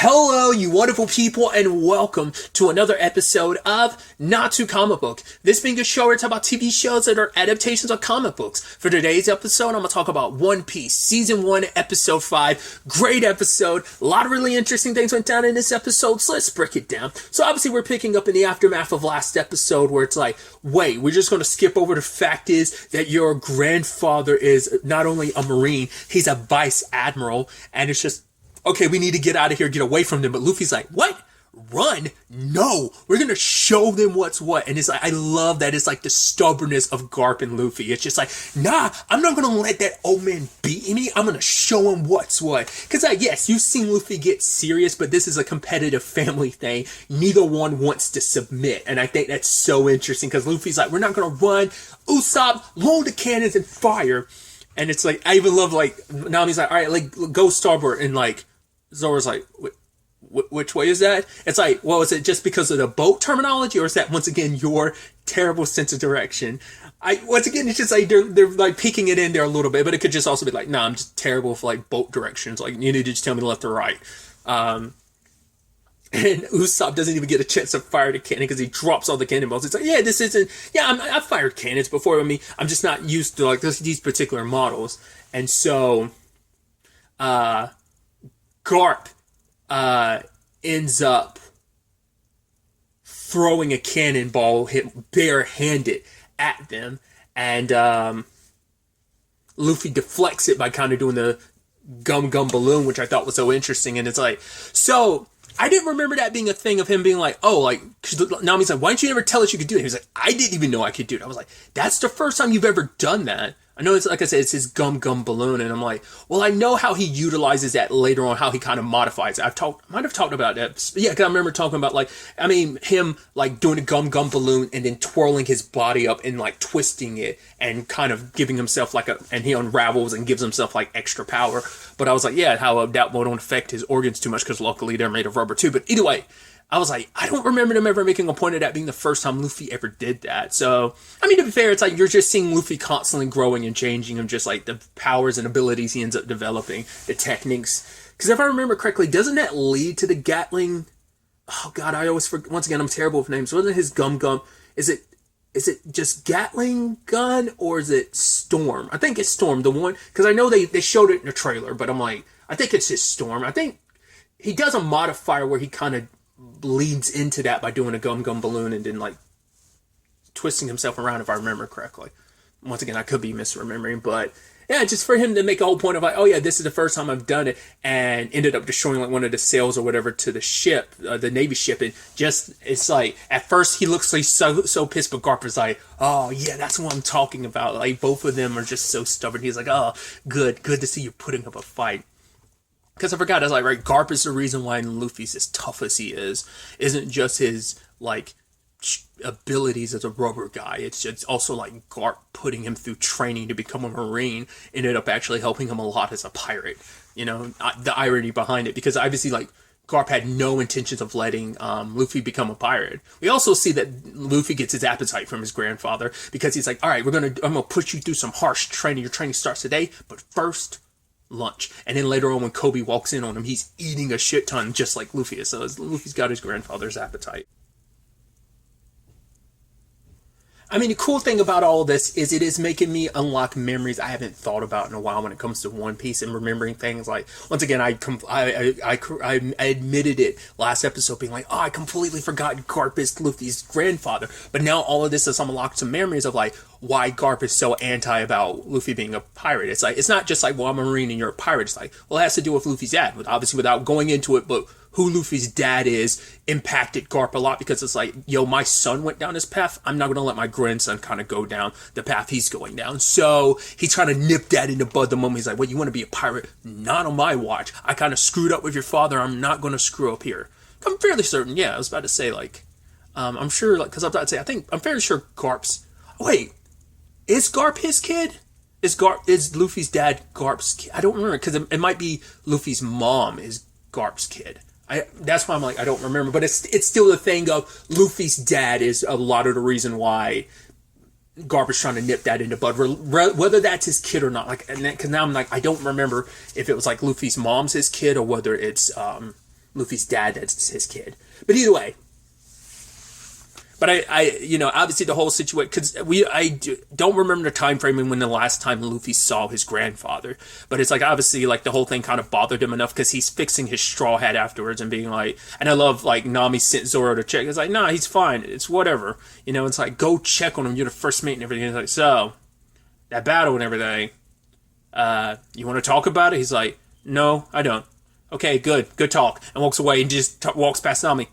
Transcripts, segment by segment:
Hello, you wonderful people, and welcome to another episode of Not Too Comic Book. This being a show where I talk about TV shows that are adaptations of comic books. For today's episode, I'm going to talk about One Piece, Season 1, Episode 5. Great episode. A lot of really interesting things went down in this episode, so let's break it down. So obviously we're picking up in the aftermath of last episode where it's like, wait, we're just going to skip over the fact is that your grandfather is not only a Marine, he's a Vice Admiral, and it's just, okay, we need to get out of here, get away from them. But Luffy's like, what? Run? No, we're going to show them what's what. And it's like, I love that. It's like the stubbornness of Garp and Luffy. It's just like, nah, I'm not going to let that old man beat me. I'm going to show him what's what. Because yes, you've seen Luffy get serious, but this is a competitive family thing. Neither one wants to submit. And I think that's so interesting because Luffy's like, we're not going to run. Usopp, load the cannons and fire. And it's like, I even love like, Nami's like, all right, like go starboard. And like, Zora's like, which way is that? It's like, well, is it just because of the boat terminology, or is that once again your terrible sense of direction? Once again, it's just like they're like peeking it in there a little bit, but it could just also be like, nah, I'm just terrible for like boat directions. Like, you need to just tell me left or right. And Usopp doesn't even get a chance to fire the cannon because he drops all the cannonballs. It's like, yeah, this isn't. Yeah, I've fired cannons before. I mean, I'm just not used to like these particular models, and so, Garp ends up throwing a cannonball hit barehanded at them, and Luffy deflects it by kind of doing the gum balloon, which I thought was so interesting. And it's like, so I didn't remember that being a thing of him being like, oh, like, Nami's like, why didn't you ever tell us you could do it? He was like, I didn't even know I could do it. I was like, that's the first time you've ever done that. I know it's, like I said, it's his gum balloon, and I'm like, well, I know how he utilizes that later on, how he kind of modifies it. Might have talked about that. Yeah, because I remember talking about, like, I mean, him, like, doing a gum balloon and then twirling his body up and, like, twisting it and kind of giving himself, like, and he unravels and gives himself, like, extra power. But I was like, yeah, how that won't affect his organs too much because luckily they're made of rubber, too. But either way, I was like, I don't remember them ever making a point of that being the first time Luffy ever did that. So, I mean, to be fair, it's like you're just seeing Luffy constantly growing and changing of just like the powers and abilities he ends up developing, the techniques. Because if I remember correctly, doesn't that lead to the Gatling? Oh God, I always forget. Once again, I'm terrible with names. Wasn't it his gum? Is it just Gatling gun or is it Storm? I think it's Storm, the one, because I know they showed it in the trailer, but I'm like, I think it's his Storm. I think he does a modifier where he kind of leads into that by doing a gum balloon and then like twisting himself around, if I remember correctly. Once again, I could be misremembering, but yeah, just for him to make a whole point of like, oh yeah, this is the first time I've done it, and ended up destroying like one of the sails or whatever to the ship, the Navy ship, and just, it's like, at first he looks like so pissed, but Garp is like, oh yeah, that's what I'm talking about. Like, both of them are just so stubborn. He's like, oh, good to see you putting up a fight. Because I forgot, I was like, right, Garp is the reason why Luffy's as tough as he is. Isn't just his, like, abilities as a rubber guy. It's also, like, Garp putting him through training to become a Marine ended up actually helping him a lot as a pirate. You know, the irony behind it. Because obviously, like, Garp had no intentions of letting Luffy become a pirate. We also see that Luffy gets his appetite from his grandfather. Because he's like, all right, I'm going to push you through some harsh training. Your training starts today, but first, lunch. And then later on when Kobe walks in on him, he's eating a shit ton just like Luffy is. So Luffy's got his grandfather's appetite. I mean, the cool thing about all this is it is making me unlock memories I haven't thought about in a while when it comes to One Piece and remembering things. Like, once again, I admitted it last episode, being like, oh, I completely forgot Garp is Luffy's grandfather. But now all of this has unlocked some memories of like why Garp is so anti about Luffy being a pirate. It's like, it's not just like, well, I'm a Marine and you're a pirate. It's like, well, it has to do with Luffy's dad. Obviously, without going into it, but who Luffy's dad is impacted Garp a lot, because it's like, yo, my son went down this path. I'm not going to let my grandson kind of go down the path he's going down. So he's trying to nip that in the bud the moment he's like, well, you want to be a pirate? Not on my watch. I kind of screwed up with your father. I'm not going to screw up here. I'm fairly certain. Yeah, I was about to say, like, I'm sure, like, because I'm about to say, I'm fairly sure Garp's, wait, is Garp his kid? Is Luffy's dad Garp's kid? I don't remember, because it might be Luffy's mom is Garp's kid. That's why I'm like, I don't remember, but it's still the thing of Luffy's dad is a lot of the reason why Garp is trying to nip that in the bud, whether that's his kid or not. Like, because now I'm like, I don't remember if it was like Luffy's mom's his kid or whether it's Luffy's dad that's his kid. But either way. But obviously the whole situation, because I don't remember the time frame when the last time Luffy saw his grandfather. But it's like, obviously, like, the whole thing kind of bothered him enough because he's fixing his straw hat afterwards and being like, and I love, like, Nami sent Zoro to check. It's like, nah, he's fine. It's whatever. It's like, go check on him. You're the first mate and everything. It's like, so, that battle and everything, you want to talk about it? He's like, no, I don't. Okay, good talk. And walks away and just walks past Nami.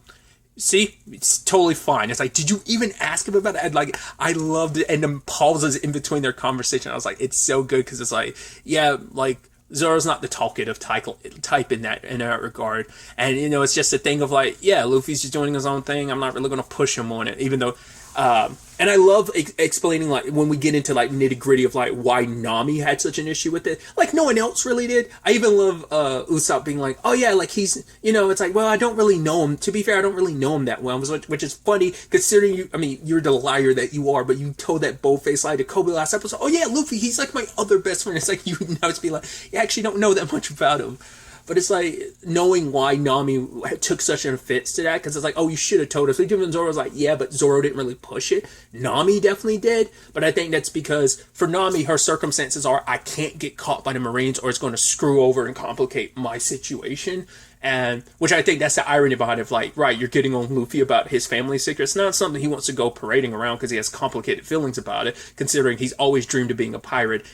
See, it's totally fine. It's like, did you even ask him about it? Like, I loved it. And then pauses in between their conversation. I was like, it's so good because it's like, yeah, like, Zoro's not the talkative type in that regard. And, it's just a thing of like, yeah, Luffy's just doing his own thing. I'm not really going to push him on it, even though... and I love explaining, like, when we get into, like, nitty-gritty of, like, why Nami had such an issue with it. Like, no one else really did. I even love Usopp being like, oh, yeah, like, he's, it's like, well, I don't really know him. To be fair, I don't really know him that well, which is funny, considering you're the liar that you are, but you told that bold-faced lie to Kobe last episode. Oh, yeah, Luffy, he's, like, my other best friend. It's like, you now just be like, you actually don't know that much about him. But it's like, knowing why Nami took such an offense to that, because it's like, oh, you should have told us. Even Zoro was like, yeah, but Zoro didn't really push it. Nami definitely did. But I think that's because, for Nami, her circumstances are, I can't get caught by the Marines or it's going to screw over and complicate my situation. And, which I think that's the irony behind it, like, right, you're getting on Luffy about his family secrets. It's not something he wants to go parading around because he has complicated feelings about it, considering he's always dreamed of being a pirate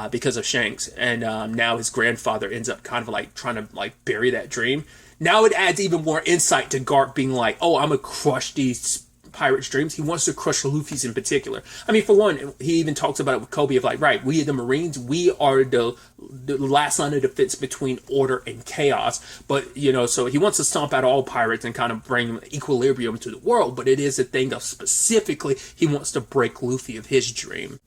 because of Shanks. And now his grandfather ends up kind of like trying to like bury that dream. Now it adds even more insight to Garp being like, oh, I'm going to crush these pirates' dreams. He wants to crush Luffy's in particular. I mean, for one, he even talks about it with Kobe of like, right, we the Marines, we are the last line of defense between order and chaos. But, so he wants to stomp out all pirates and kind of bring equilibrium to the world. But it is a thing of specifically, he wants to break Luffy of his dream.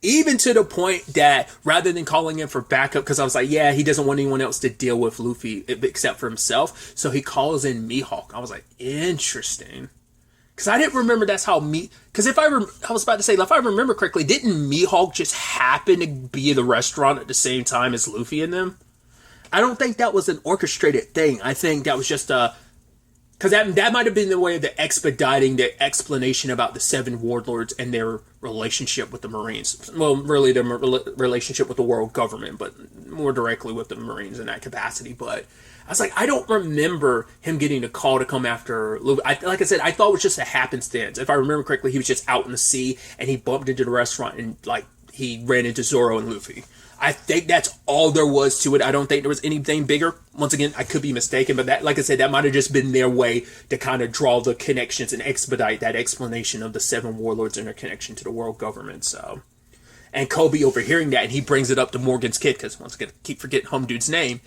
Even to the point that rather than calling in for backup, because I was like, yeah, he doesn't want anyone else to deal with Luffy except for himself. So he calls in Mihawk. I was like, interesting. Because I didn't remember that's how because I was about to say, if I remember correctly, didn't Mihawk just happen to be in the restaurant at the same time as Luffy and them? I don't think that was an orchestrated thing. I think that was just because that might have been the way of the expediting the explanation about the seven warlords and their relationship with the Marines. Well, really their relationship with the world government, but more directly with the Marines in that capacity. But I was like, I don't remember him getting a call to come after Luffy. Like I said, I thought it was just a happenstance. If I remember correctly, he was just out in the sea and he bumped into the restaurant and like he ran into Zoro and Luffy. I think that's all there was to it. I don't think there was anything bigger. Once again, I could be mistaken, but that, like I said, that might have just been their way to kind of draw the connections and expedite that explanation of the seven warlords and their connection to the world government. So, and Kobe overhearing that, and he brings it up to Morgan's kid, because once again, I keep forgetting Home Dude's name.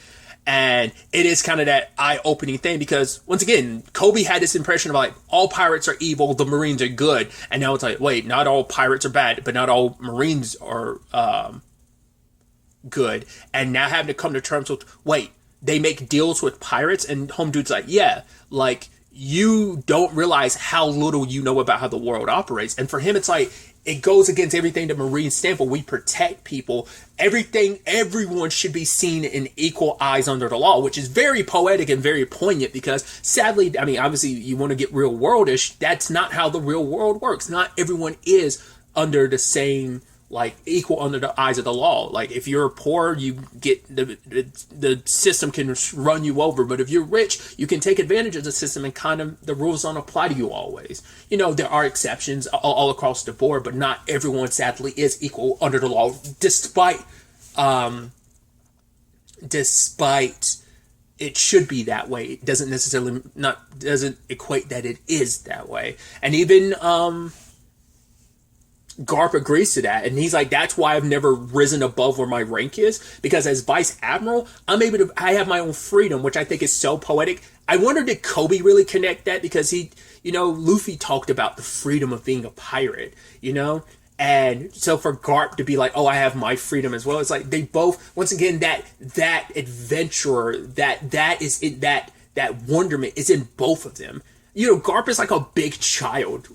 And it is kind of that eye-opening thing, because once again, Kobe had this impression of like, all pirates are evil, the Marines are good. And now it's like, wait, not all pirates are bad, but not all Marines are good. And now having to come to terms with, wait, they make deals with pirates? And Home Dude's like, yeah, like, you don't realize how little you know about how the world operates. And for him, it's like, it goes against everything the Marines stand for. We protect people. Everyone should be seen in equal eyes under the law, which is very poetic and very poignant, because sadly, I mean, obviously you want to get real worldish. That's not how the real world works. Not everyone is under the same, like, equal under the eyes of the law. Like, if you're poor, you get the system can run you over. But if you're rich, you can take advantage of the system, and kind of the rules don't apply to you always. You know, there are exceptions all across the board, but not everyone, sadly, is equal under the law, despite it should be that way. It doesn't necessarily doesn't equate that it is that way. And even Garp agrees to that, and he's like, that's why I've never risen above where my rank is, because as Vice Admiral, I have my own freedom, which I think is so poetic. I wonder, did Kobe really connect that? Because Luffy talked about the freedom of being a pirate, and so for Garp to be like, oh, I have my freedom as well, it's like they both, once again, that adventurer, that wonderment is in both of them. Garp is like a big child,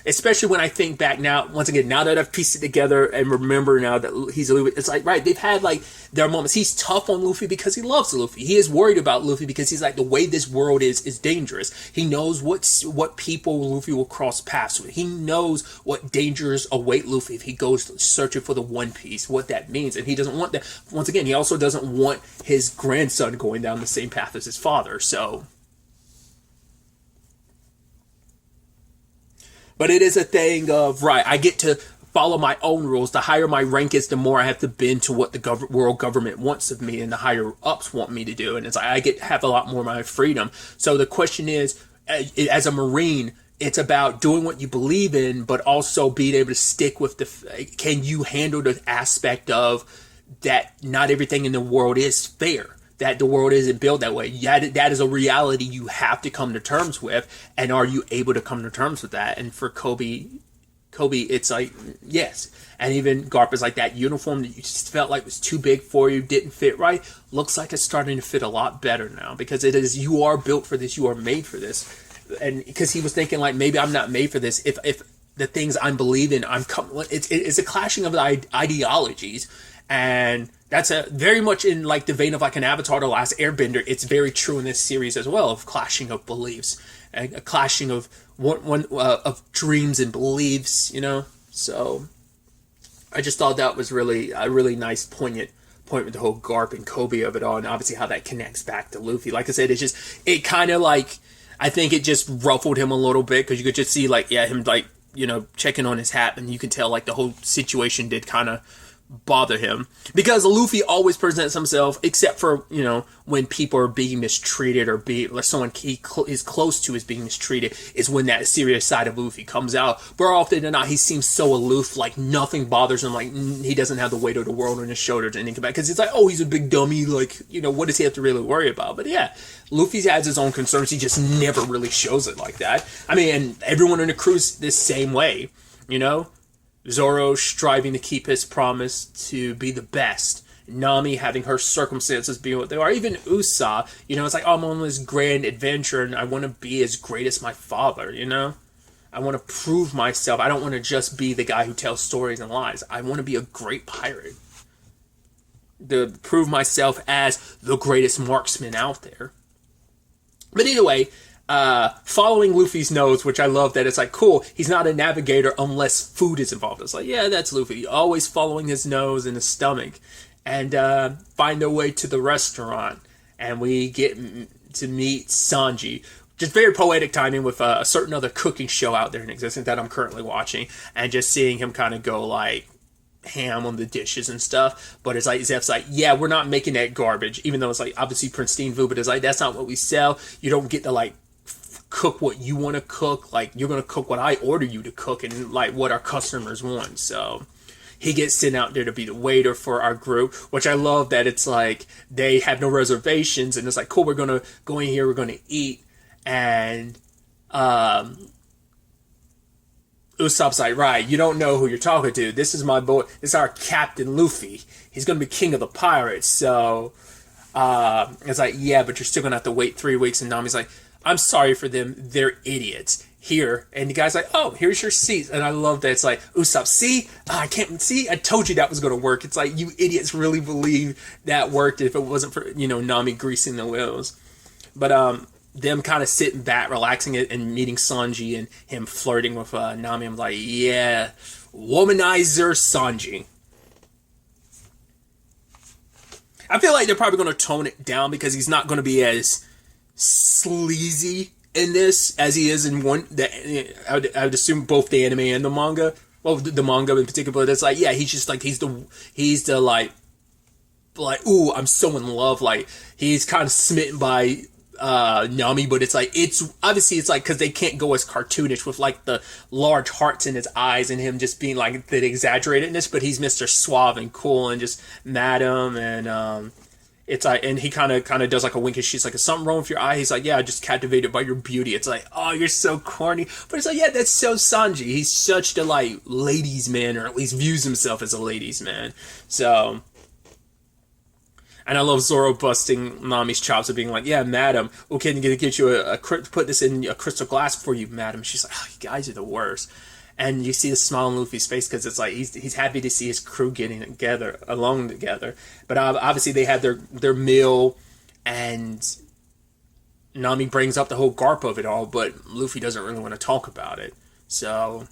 especially when I think back now, once again, now that I've pieced it together and remember now that he's a Luffy, it's like, right, they've had like their moments. He's tough on Luffy because he loves Luffy. He is worried about Luffy because he's like, the way this world is dangerous. He knows what people Luffy will cross paths with. He knows what dangers await Luffy if he goes searching for the One Piece, what that means. And he doesn't want that. Once again, he also doesn't want his grandson going down the same path as his father. So, but it is a thing of, right, I get to follow my own rules. The higher my rank is, the more I have to bend to what the world government wants of me and the higher ups want me to do. And it's like, I get to have a lot more of my freedom. So the question is, as a Marine, it's about doing what you believe in, but also being able to stick with can you handle the aspect of that not everything in the world is fair? That the world isn't built that way. That is a reality you have to come to terms with. And are you able to come to terms with that? And for Kobe, it's like, yes. And even Garp is like, that uniform that you just felt like was too big for you, didn't fit right, looks like it's starting to fit a lot better now. Because you are built for this, you are made for this. And because he was thinking like, maybe I'm not made for this. If the things I'm believing, it's a clashing of ideologies. And that's very much in like the vein of like an Avatar: The Last Airbender. It's very true in this series as well, of clashing of beliefs and a clashing of of dreams and beliefs, you know. So I just thought that was really a really nice, poignant point with the whole Garp and Kobe of it all, and obviously how that connects back to Luffy. Like I said, it kind of like, I think it just ruffled him a little bit because you could just see like, yeah, him like, you know, checking on his hat, and you can tell like the whole situation did kind of bother him, because Luffy always presents himself, except for, you know, when people are being mistreated or someone he is close to is being mistreated, is when that serious side of Luffy comes out. But often than not, he seems so aloof, like nothing bothers him, like he doesn't have the weight of the world on his shoulders and anything, because it's like, oh, he's a big dummy, like, you know, what does he have to really worry about? But yeah, Luffy has his own concerns, he just never really shows it like that. I mean, and everyone in the crew's this same way, you know. Zoro striving to keep his promise to be the best. Nami having her circumstances being what they are. Even Usopp, you know, it's like, oh, I'm on this grand adventure and I want to be as great as my father, you know? I want to prove myself. I don't want to just be the guy who tells stories and lies. I want to be a great pirate. To prove myself as the greatest marksman out there. But anyway, following Luffy's nose, which I love that it's like, cool, he's not a navigator unless food is involved. It's like, yeah, that's Luffy, always following his nose and his stomach, and find their way to the restaurant, and we get to meet Sanji. Just very poetic timing with a certain other cooking show out there in existence that I'm currently watching, and just seeing him kind of go like ham on the dishes and stuff. But it's like, Zeph's like, yeah, we're not making that garbage, even though it's like obviously pristine food, but it's like, that's not what we sell. You don't get to like cook what you want to cook, like you're going to cook what I order you to cook and like what our customers want. So he gets sent out there to be the waiter for our group, which I love that it's like they have no reservations and it's like, cool, we're going to go in here, we're going to eat. And Usopp's like, right, you don't know who you're talking to. This is my boy, this is our Captain Luffy. He's going to be king of the pirates. So it's like, yeah, but you're still going to have to wait 3 weeks. And Nami's like, I'm sorry for them, they're idiots. Here, and the guy's like, oh, here's your seat. And I love that it's like, Usopp, see? I can't see, I told you that was going to work. It's like, you idiots really believe that worked if it wasn't for, you know, Nami greasing the wheels. But them kind of sitting back, relaxing it, and meeting Sanji and him flirting with Nami, I'm like, yeah, womanizer Sanji. I feel like they're probably going to tone it down because he's not going to be as sleazy in this as he is in one. I would assume both the anime and the manga. Well, the manga in particular, it's like, yeah, he's just like, he's the like, ooh, I'm so in love. Like, he's kind of smitten by Nami, but it's like, it's obviously, it's like, because they can't go as cartoonish with like the large hearts in his eyes and him just being like the exaggeratedness, but he's Mr. Suave and cool and just madam. And it's like, and he kind of does like a wink and she's like, is something wrong with your eye? He's like, yeah, just captivated by your beauty. It's like, oh, you're so corny. But it's like, yeah, that's so Sanji. He's such a like ladies man, or at least views himself as a ladies man. So, and I love Zoro busting Nami's chops of being like, yeah, madam, okay, I'm gonna get you put this in a crystal glass for you, madam. She's like, oh, you guys are the worst. And you see the smile on Luffy's face because it's like he's happy to see his crew getting together, along together. But obviously they had their meal, and Nami brings up the whole Garp of it all, but Luffy doesn't really want to talk about it. So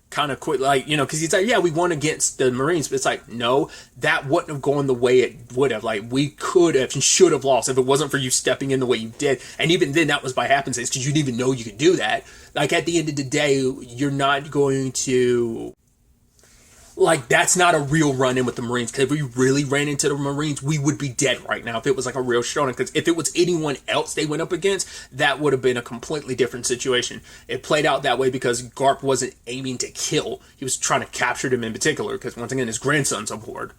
kind of quit, like, you know, because he's like, yeah, we won against the Marines, but it's like, no, that wouldn't have gone the way it would have. Like, we could have and should have lost if it wasn't for you stepping in the way you did. And even then, that was by happenstance, because you didn't even know you could do that. Like, at the end of the day, you're not going to... Like, that's not a real run-in with the Marines, because if we really ran into the Marines, we would be dead right now if it was like a real showdown, because if it was anyone else they went up against, that would have been a completely different situation. It played out that way because Garp wasn't aiming to kill. He was trying to capture them in particular, because once again, his grandson's aboard.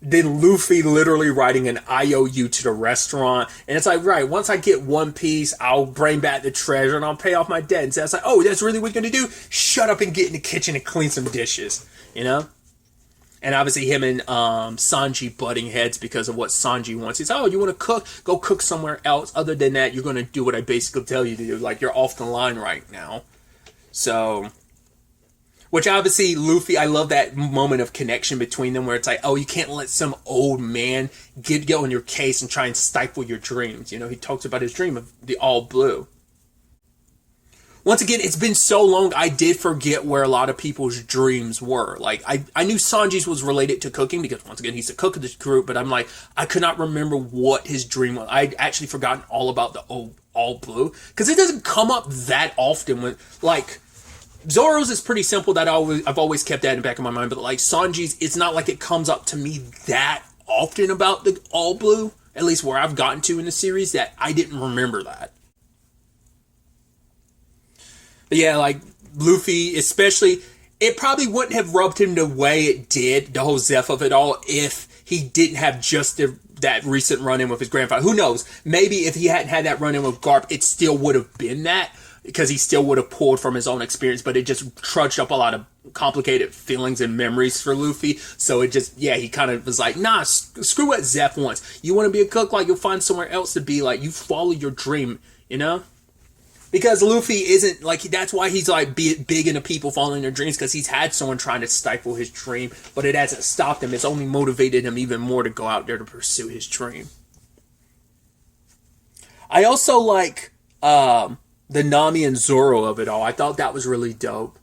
Then Luffy literally writing an IOU to the restaurant. And it's like, right, once I get One Piece, I'll bring back the treasure and I'll pay off my debt. And so it's like, oh, that's really what you're going to do? Shut up and get in the kitchen and clean some dishes, you know? And obviously him and Sanji butting heads because of what Sanji wants. He's like, oh, you want to cook? Go cook somewhere else. Other than that, you're going to do what I basically tell you to do. Like, you're off the line right now. So... Which obviously, Luffy, I love that moment of connection between them where it's like, oh, you can't let some old man get on your case and try and stifle your dreams. You know, he talks about his dream of the all blue. Once again, it's been so long, I did forget where a lot of people's dreams were. Like, I knew Sanji's was related to cooking because, once again, he's the cook of this group, but I'm like, I could not remember what his dream was. I'd actually forgotten all about the all blue because it doesn't come up that often when, like... Zoro's is pretty simple, that I've always kept that in the back of my mind, but like Sanji's, it's not like it comes up to me that often about the all blue, at least where I've gotten to in the series, that I didn't remember that. But yeah, like Luffy, especially, it probably wouldn't have rubbed him the way it did, the whole Zeph of it all, if he didn't have just that recent run-in with his grandfather. Who knows? Maybe if he hadn't had that run-in with Garp, it still would have been that, because he still would have pulled from his own experience, but it just trudged up a lot of complicated feelings and memories for Luffy. So it just, yeah, he kind of was like, nah, screw what Zeph wants. You want to be a cook? Like, you'll find somewhere else to be. Like, you follow your dream, you know? Because Luffy isn't, like, that's why he's, like, big into people following their dreams, because he's had someone trying to stifle his dream, but it hasn't stopped him. It's only motivated him even more to go out there to pursue his dream. I also like, the Nami and Zoro of it all. I thought that was really dope.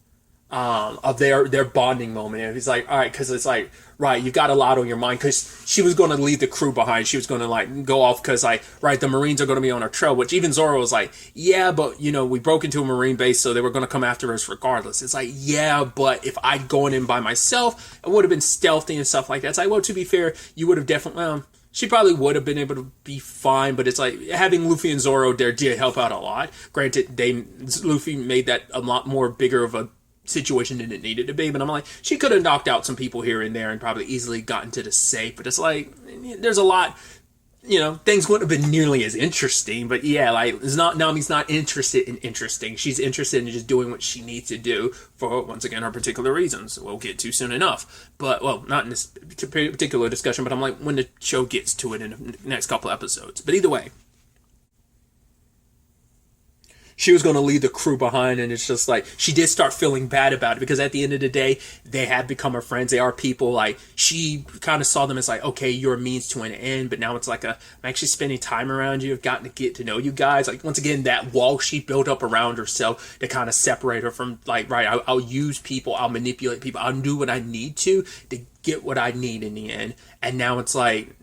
Of their bonding moment. And he's like, all right, because it's like, right, you got a lot on your mind, because she was going to leave the crew behind. She was going to, like, go off because, like, right, the Marines are going to be on our trail, which even Zoro was like, yeah, but, you know, we broke into a Marine base, so they were going to come after us regardless. It's like, yeah, but if I'd gone in by myself, it would have been stealthy and stuff like that. It's like, well, to be fair, you would have definitely, she probably would have been able to be fine, but it's like having Luffy and Zoro there did help out a lot. Granted, Luffy made that a lot more bigger of a situation than it needed to be, but I'm like, she could have knocked out some people here and there and probably easily gotten to the safe, but it's like, there's a lot, you know, things wouldn't have been nearly as interesting, but yeah, like, Nami's not interested in interesting. She's interested in just doing what she needs to do for, once again, her particular reasons. We'll get to soon enough. But, well, not in this particular discussion, but I'm like, when the show gets to it in the next couple episodes. But either way, she was going to leave the crew behind, and it's just like, she did start feeling bad about it, because at the end of the day, they have become her friends. They are people, like, she kind of saw them as like, okay, you're a means to an end, but now it's like I'm actually spending time around you. I've gotten to get to know you guys. Like, once again, that wall she built up around herself to kind of separate her from, like, right, I'll use people, I'll manipulate people, I'll do what I need to get what I need in the end. And now it's like,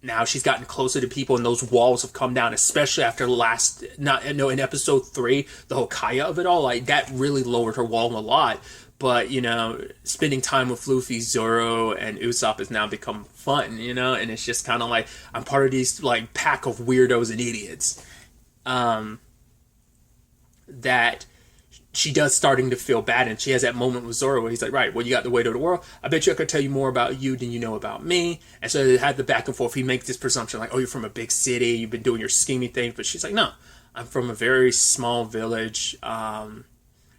now she's gotten closer to people, and those walls have come down, especially after in episode 3, the whole Kaya of it all, like, that really lowered her wall a lot. But, you know, spending time with Luffy, Zoro, and Usopp has now become fun, you know, and it's just kind of like, I'm part of these, like, pack of weirdos and idiots, that she does starting to feel bad, and she has that moment with Zoro where he's like, right, well, you got the weight of the world. I bet you I could tell you more about you than you know about me. And so they had the back and forth. He makes this presumption like, oh, you're from a big city, you've been doing your scheming thing. But she's like, no, I'm from a very small village.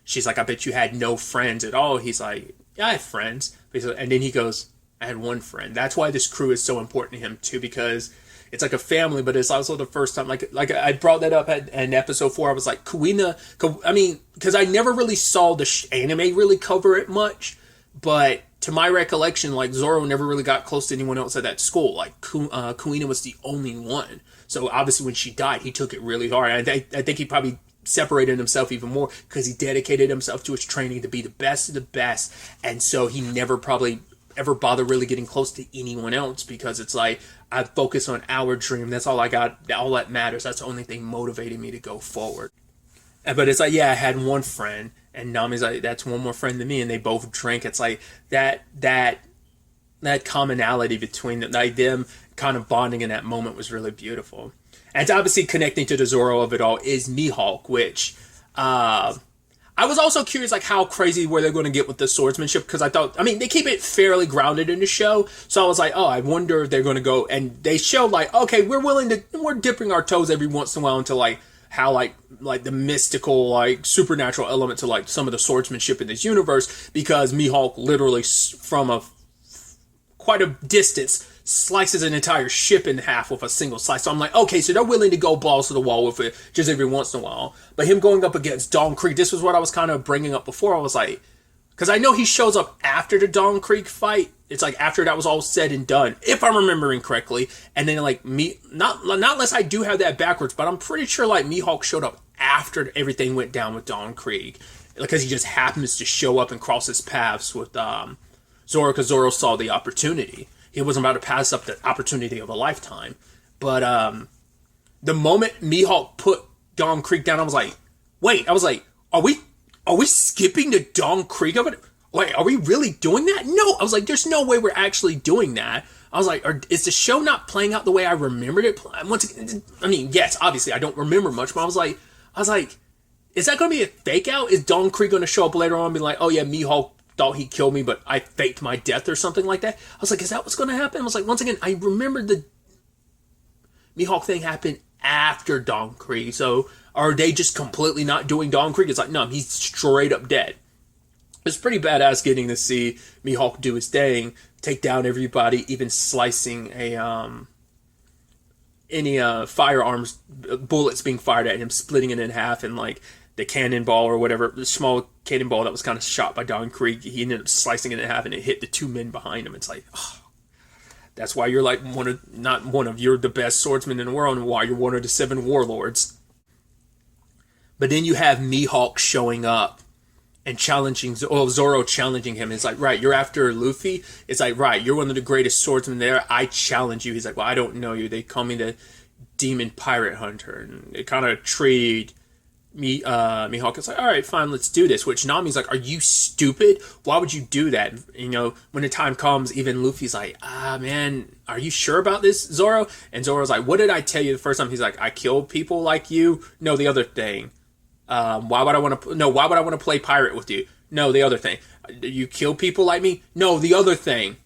She's like, I bet you had no friends at all. He's like, yeah, I have friends. And then he goes, I had one friend. That's why this crew is so important to him too, because it's like a family, but it's also the first time, like I brought that up in episode 4. I was like, Kuina, I mean, because I never really saw the anime really cover it much, but to my recollection, like, Zoro never really got close to anyone else at that school. Like, Kuina was the only one. So obviously when she died, he took it really hard. I think he probably separated himself even more because he dedicated himself to his training to be the best of the best. And so he never probably ever bothered really getting close to anyone else, because it's like, I focus on our dream. That's all I got. All that matters. That's the only thing motivating me to go forward. But it's like, yeah, I had one friend, and Nami's like, that's one more friend than me, and they both drink. It's like that commonality between them, like them kind of bonding in that moment was really beautiful. And it's obviously connecting to the Zoro of it all is Mihawk, which I was also curious, like, how crazy were they going to get with the swordsmanship, because I thought, I mean, they keep it fairly grounded in the show, so I was like, oh, I wonder if they're going to go, and they showed, like, okay, we're dipping our toes every once in a while into, like, how, like the mystical, like, supernatural element to, like, some of the swordsmanship in this universe, because Mihawk literally, from quite a distance, slices an entire ship in half with a single slice. So I'm like, okay, so they're willing to go balls to the wall with it just every once in a while. But him going up against Dawn Creek, this was what I was kind of bringing up before. I was like, because I know he shows up after the Dawn Creek fight. It's like after that was all said and done, if I'm remembering correctly. And then, like, not unless I do have that backwards, but I'm pretty sure, like, Mihawk showed up after everything went down with Dawn Creek, because he just happens to show up and cross his paths with Zoro, because Zoro saw the opportunity. He wasn't about to pass up the opportunity of a lifetime. But the moment Mihawk put Dawn Creek down, I was like, wait, are we skipping the Dawn Creek of it? Wait, are we really doing that? No, I was like, there's no way we're actually doing that. I was like, is the show not playing out the way I remembered it? Once again, I mean, yes, obviously I don't remember much, but I was like, is that going to be a fake out? Is Dawn Creek going to show up later on and be like, oh yeah, Mihawk thought he killed me, but I faked my death or something like that? I was like, is that what's going to happen? I was like, once again, I remembered the Mihawk thing happened after Dawn Creek, so are they just completely not doing Dawn Creek? It's like, no, he's straight up dead. It's pretty badass getting to see Mihawk do his thing, take down everybody, even slicing any firearms, bullets being fired at him, splitting it in half, and like the cannonball or whatever, the small cannonball that was kind of shot by Dawn Creek, he ended up slicing it in half and it hit the two men behind him. It's like, oh, that's why you're like you're the best swordsman in the world, and why you're one of the 7 warlords. But then you have Mihawk showing up and challenging, Zoro challenging him. It's like, right, you're after Luffy? It's like, right, you're one of the greatest swordsmen there. I challenge you. He's like, well, I don't know you. They call me the Demon Pirate Hunter. And it kind of treated Mihawk. It's like, all right, fine, let's do this. Which Nami's like, are you stupid? Why would you do that? You know, when the time comes, even Luffy's like, man, are you sure about this, Zoro? And Zoro's like, what did I tell you the first time? He's like, I kill people like you? No, the other thing. Why would I want to play pirate with you? No, the other thing. You kill people like me? No, the other thing.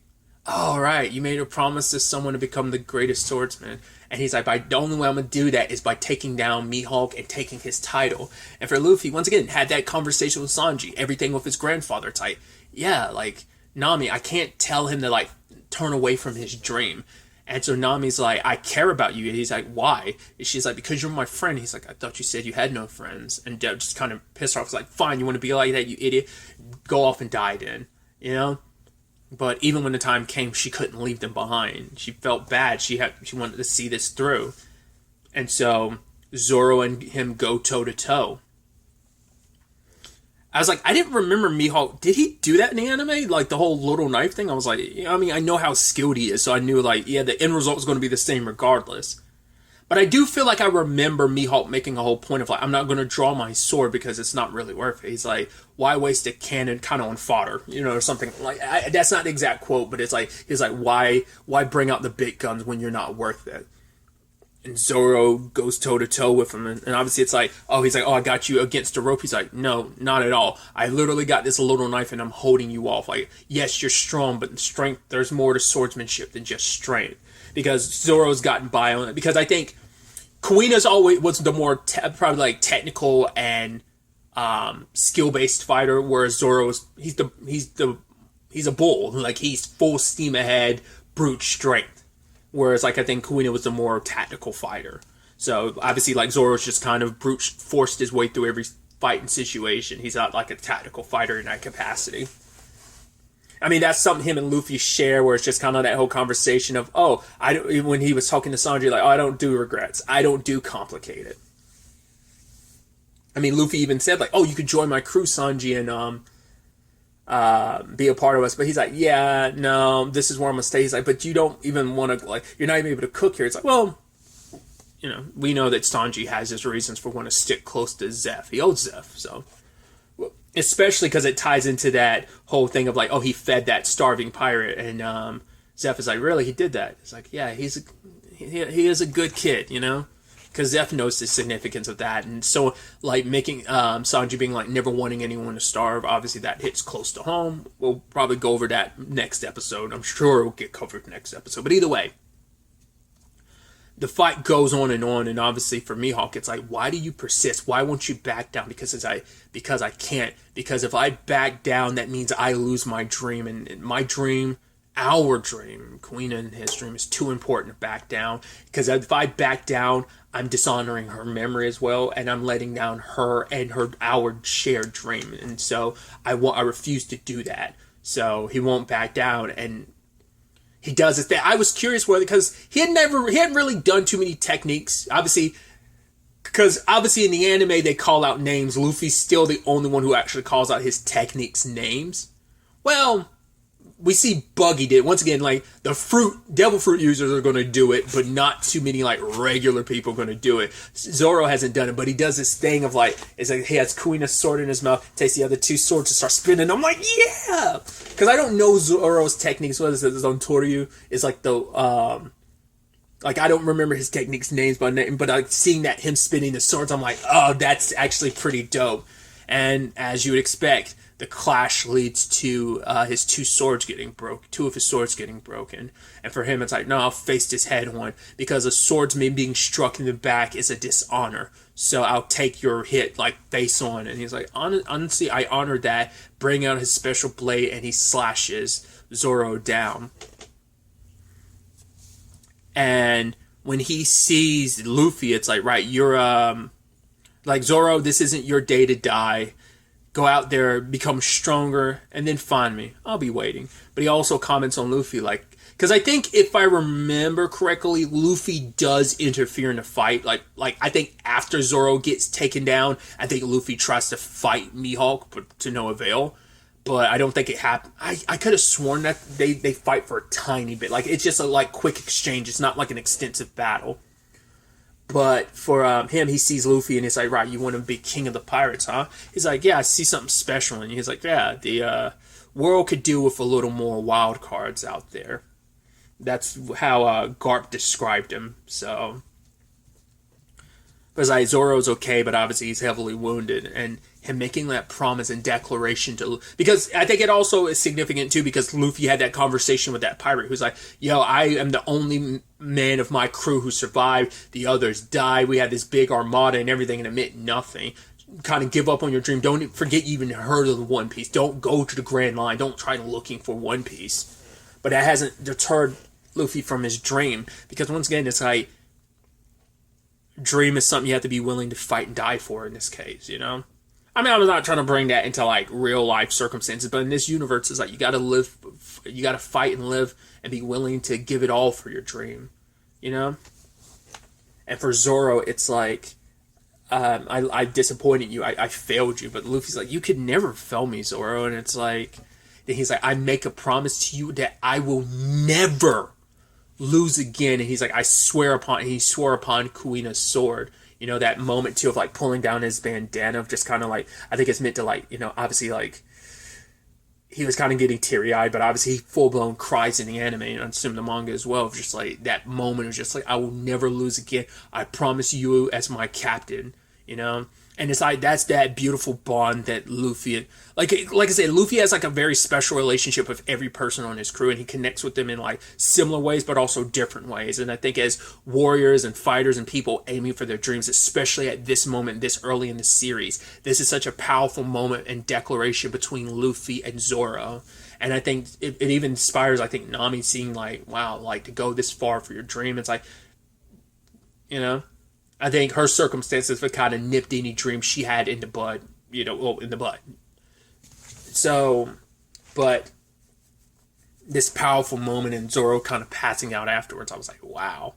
All right, you made a promise to someone to become the greatest swordsman. And he's like, the only way I'm going to do that is by taking down Mihawk and taking his title. And for Luffy, once again, had that conversation with Sanji, everything with his grandfather. It's like, yeah, like, Nami, I can't tell him to, like, turn away from his dream. And so Nami's like, I care about you. And he's like, why? And she's like, because you're my friend. He's like, I thought you said you had no friends. And Deb just kind of pissed her off. He's like, fine, you want to be like that, you idiot? Go off and die then, you know? But even when the time came, she couldn't leave them behind. She felt bad. She wanted to see this through. And so Zoro and him go toe-to-toe. I was like, I didn't remember Mihawk. Did he do that in the anime? Like, the whole little knife thing? I was like, I mean, I know how skilled he is, so I knew, like, yeah, the end result was going to be the same regardless. But I do feel like I remember Mihawk making a whole point of, like, I'm not going to draw my sword because it's not really worth it. He's like, why waste a cannon kind of on fodder? You know, or something. Like, that's not the exact quote, but it's like, he's like, why bring out the big guns when you're not worth it? And Zoro goes toe-to-toe with him. And obviously it's like, he's like, I got you against the rope. He's like, no, not at all. I literally got this little knife and I'm holding you off. Like, yes, you're strong, but in strength, there's more to swordsmanship than just strength. Because Zoro's gotten by on it. Because I think Kuina's always was the more probably like technical and skill-based fighter, whereas Zoro's he's a bull. Like, he's full steam ahead, brute strength. Whereas, like, I think Kuina was the more tactical fighter. So, obviously, like, Zoro's just kind of brute forced his way through every fighting situation. He's not, like, a tactical fighter in that capacity. I mean, that's something him and Luffy share, where it's just kind of that whole conversation of, oh, when he was talking to Sanji, like, oh, I don't do regrets. I don't do complicated. I mean, Luffy even said, like, oh, you could join my crew, Sanji, and be a part of us. But he's like, yeah, no, this is where I'm going to stay. He's like, but you don't even want to, like, you're not even able to cook here. It's like, well, you know, we know that Sanji has his reasons for wanting to stick close to Zeph. He owes Zeph, so. Especially because it ties into that whole thing of, like, oh, he fed that starving pirate. And Zeph is like, really? He did that? It's like, yeah, he is a good kid, you know? Because Zeph knows the significance of that. And so, like, making Sanji being, like, never wanting anyone to starve, obviously that hits close to home. We'll probably go over that next episode. I'm sure it will get covered next episode. But either way, the fight goes on, and obviously for Mihawk, it's like, why do you persist? Why won't you back down? Because I can't. Because if I back down, that means I lose my dream. And my dream, our dream, Kuina and his dream, is too important to back down. Because if I back down, I'm dishonoring her memory as well, and I'm letting down her and our shared dream. And so I refuse to do that. So he won't back down, and he does his thing. I was curious whether, because he hadn't really done too many techniques. Obviously, because in the anime they call out names. Luffy's still the only one who actually calls out his techniques names. Well, we see Buggy did. Once again, like, the devil fruit users are going to do it, but not too many, like, regular people are going to do it. Zoro hasn't done it, but he does this thing of, like, it's like he has Kuina's sword in his mouth, takes the other two swords and starts spinning. I'm like, yeah! Because I don't know Zoro's techniques. What is it? It's on Toryu. It's like the, like, I don't remember his techniques names, but like, seeing that him spinning the swords, I'm like, oh, that's actually pretty dope. And as you would expect, the clash leads to two of his swords getting broken. And for him, it's like, no, I'll face this head on, because a swordsman being struck in the back is a dishonor. So I'll take your hit, like, face on. And he's like, honestly, I honor that. Bring out his special blade, and he slashes Zoro down. And when he sees Luffy, it's like, right, you're, like, Zoro, this isn't your day to die. Go out there, become stronger, and then find me. I'll be waiting. But he also comments on Luffy, like, because I think if I remember correctly, Luffy does interfere in the fight. Like I think after Zoro gets taken down, I think Luffy tries to fight Mihawk, but to no avail. But I don't think it happened. I could have sworn that they fight for a tiny bit. Like, it's just a, like, quick exchange. It's not like an extensive battle. But for him, he sees Luffy and he's like, right, you want to be king of the pirates, huh? He's like, yeah, I see something special in you. He's like, yeah, the world could do with a little more wild cards out there. That's how Garp described him. So, because like, Zoro's okay, but obviously he's heavily wounded. And him making that promise and declaration to... Because I think it also is significant, too, because Luffy had that conversation with that pirate who's like, yo, I am the only man of my crew who survived. The others died. We had this big armada and everything, and it meant nothing. Kind of give up on your dream. Don't forget you even heard of the One Piece. Don't go to the Grand Line. Don't try looking for One Piece. But that hasn't deterred Luffy from his dream. Because once again, it's like... Dream is something you have to be willing to fight and die for in this case, you know? I mean, I'm not trying to bring that into, like, real life circumstances, but in this universe, it's like, you gotta live, you gotta fight and live and be willing to give it all for your dream, you know? And for Zoro, it's like, I disappointed you, I failed you, but Luffy's like, you could never fail me, Zoro, and it's like, then he's like, I make a promise to you that I will never lose again, and he's like, he swore upon Kuina's sword. You know, that moment, too, of, like, pulling down his bandana, of just kind of, like, I think it's meant to, like, you know, obviously, like, he was kind of getting teary-eyed, but obviously he full-blown cries in the anime, and I assume the manga as well, of just, like, that moment of just, like, I will never lose again. I promise you as my captain, you know? And it's like, that's that beautiful bond that Luffy, like I said, Luffy has like a very special relationship with every person on his crew, and he connects with them in like similar ways, but also different ways. And I think as warriors and fighters and people aiming for their dreams, especially at this moment, this early in the series, this is such a powerful moment and declaration between Luffy and Zoro. And I think it even inspires, I think, Nami seeing like, wow, like to go this far for your dream. It's like, you know, I think her circumstances would kind of nipped any dream she had in the bud, you know, well, in the bud. So, but this powerful moment and Zoro kind of passing out afterwards, I was like, wow.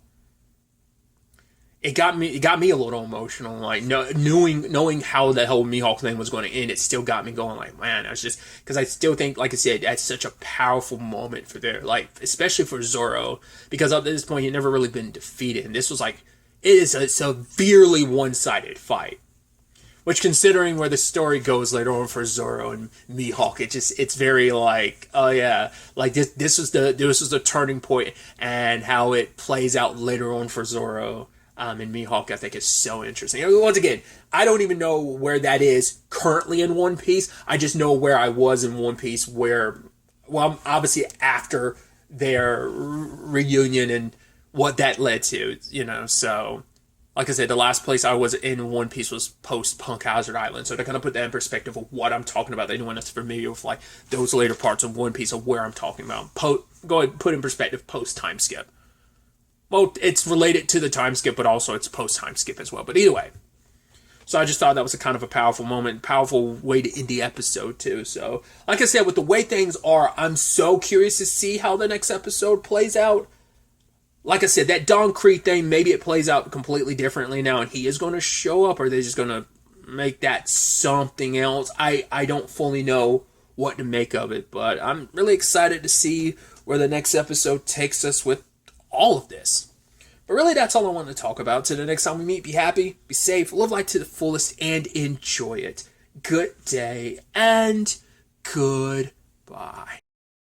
It got me a little emotional, like knowing how the whole Mihawk thing was going to end. It still got me going, like, man, I was just, because I still think, like I said, that's such a powerful moment for their, like, especially for Zoro, because up to this point he'd never really been defeated, and this was like, it is a severely one-sided fight. Which, considering where the story goes later on for Zoro and Mihawk, it's very like, oh yeah, like this was the turning point, and how it plays out later on for Zoro and Mihawk, I think is so interesting. And once again, I don't even know where that is currently in One Piece. I just know where I was in One Piece, where, well, obviously after their reunion and what that led to, you know, so. Like I said, the last place I was in One Piece was post Punk Hazard Island. So to kind of put that in perspective of what I'm talking about, anyone that's familiar with like those later parts of One Piece of where I'm talking about, go ahead and put in perspective post time skip. Well, it's related to the time skip, but also it's post time skip as well. But either way, so I just thought that was a kind of a powerful moment, powerful way to end the episode too. So like I said, with the way things are, I'm so curious to see how the next episode plays out. Like I said, that Don Creek thing, maybe it plays out completely differently now and he is going to show up, or they're just going to make that something else. I don't fully know what to make of it, but I'm really excited to see where the next episode takes us with all of this. But really, that's all I want to talk about. Till the next time we meet, be happy, be safe, live life to the fullest, and enjoy it. Good day, and goodbye.